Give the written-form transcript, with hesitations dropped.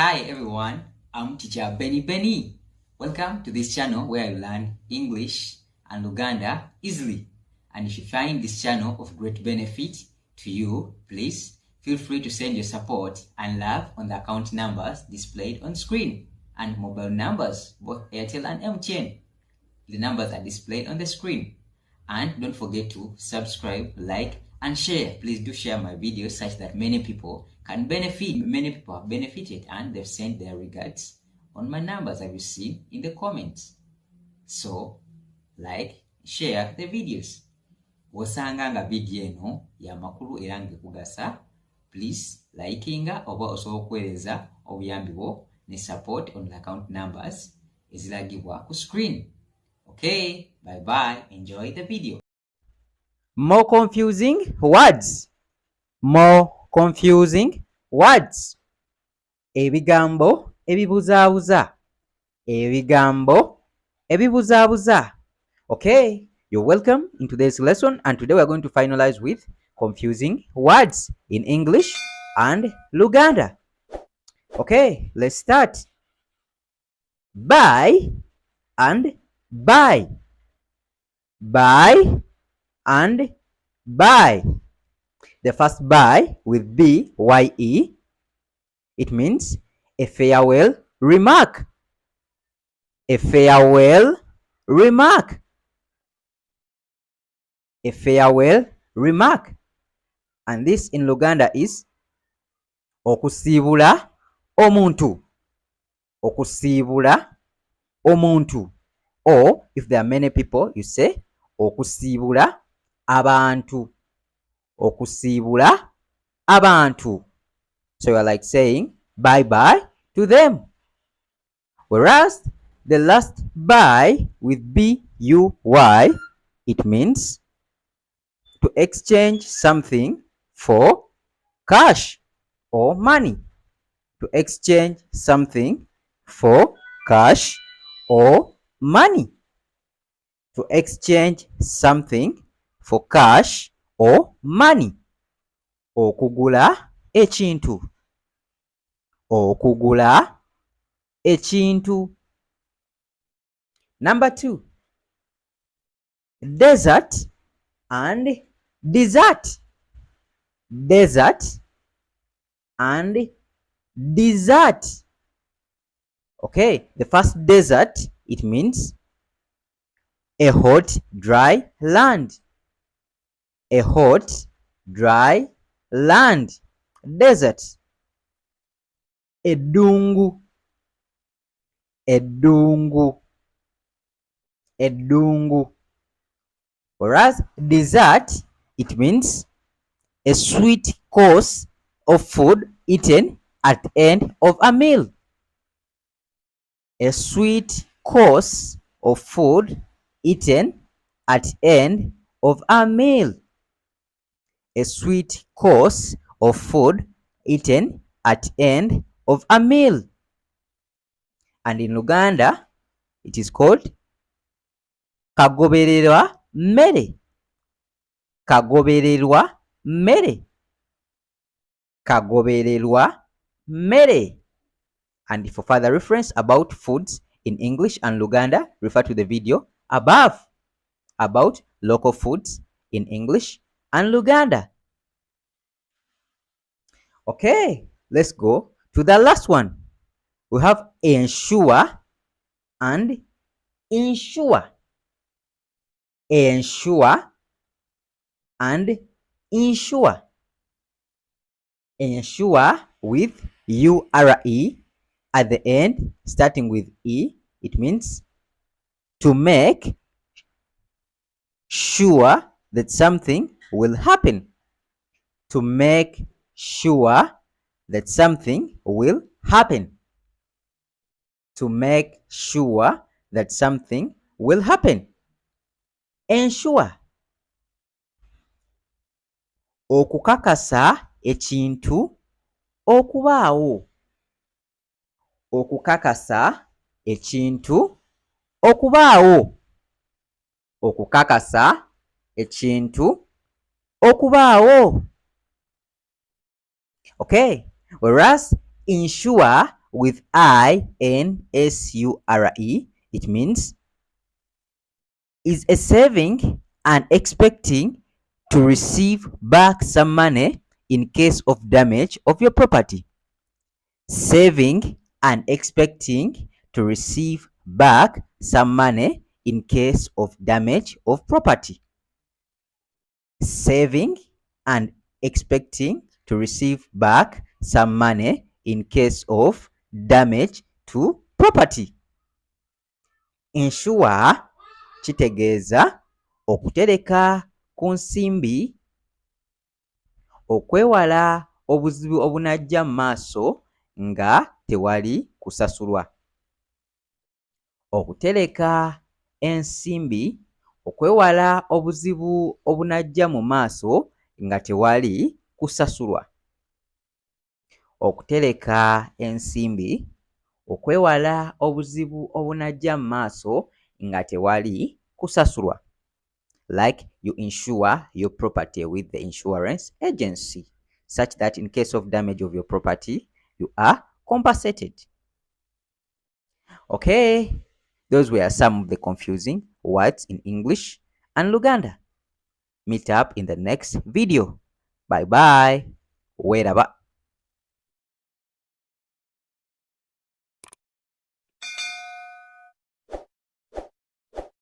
Hi everyone, I'm teacher Benny. Welcome to this channel where you learn English and Luganda easily. And if you find this channel of great benefit to you, please feel free to send your support and love on the account numbers displayed on screen and mobile numbers, both Airtel and MTN. The numbers are displayed on the screen. And don't forget to subscribe, like, and share. Please do share my videos such that many people can benefit. Many people have benefited and they've sent their regards on my numbers I will see in the comments. So, like, share the videos. Wosanga nga video eno ya makulu era ngekugasa, please likinga oba osobola okuweereza obuyambi bwo ne support on the account numbers eziragibwa ku screen. Okay, bye-bye. Enjoy the video. More confusing words. More confusing words. Ebigambo ebibuzaabuza. Ebigambo ebibuzaabuza. Okay, you're welcome in today's lesson, and today we're going to finalize with confusing words in English and Luganda. Okay, let's start. Buy and buy. Buy and buy. The first buy with B-Y-E, it means a farewell remark. A farewell remark. A farewell remark. And this in Luganda is okusiibula omuntu. Okusiibula omuntu. Or if there are many people, you say okusiibula abantu. Okusiibula abantu. So you are like saying bye-bye to them. Whereas the last buy with B-U-Y, it means to exchange something for cash or money. To exchange something for cash or money. To exchange something for cash or money. Okugula ekintu. Okugula ekintu. Number 2. Desert and dessert. Desert and dessert. Okay, the first desert, it means a hot, dry land. A hot, dry land. Desert. Eddungu. Eddungu. Eddungu. Whereas dessert, it means a sweet course of food eaten at the end of a meal. A sweet course of food eaten at the end of a meal. A sweet course of food eaten at the end of a meal. And in Luganda, it is called kagobererwa mmere. Kagobererwa mmere. Kagobererwa mmere. And for further reference about foods in English and Luganda, refer to the video above about local foods in English and Luganda. Okay, let's go to the last one. We have ensure and insure. Ensure and insure. Ensure with U-R-E at the end, starting with E, it means to make sure that something will happen. To make sure that something will happen. To make sure that something will happen. Ensure. Okukakasa ekintu okubaawo. Okukakasa ekintu okubaawo. Okukakasa ekintu okubaawo. Okay, whereas insure with INSURE, it means is a saving and expecting to receive back some money in case of damage of your property. Saving and expecting to receive back some money in case of damage of property. Saving and expecting to receive back some money in case of damage to property. Insure kitegeeza okutereka ku nsimbi okwewala obuzibu obunajja mu maaso nga tewali kusasulwa. Okutereka ensimbi okwewala obuzibu obunajja mu maaso nga tewali kusasulwa. Okutereka ensimbi okwewala obuzibu obunajja mu maaso nga tewali kusasulwa. Like you insure your property with the insurance agency, such that in case of damage of your property, you are compensated. Okay, those were some of the confusing words in English and Luganda. Meet up in the next video. Bye bye. Weraba.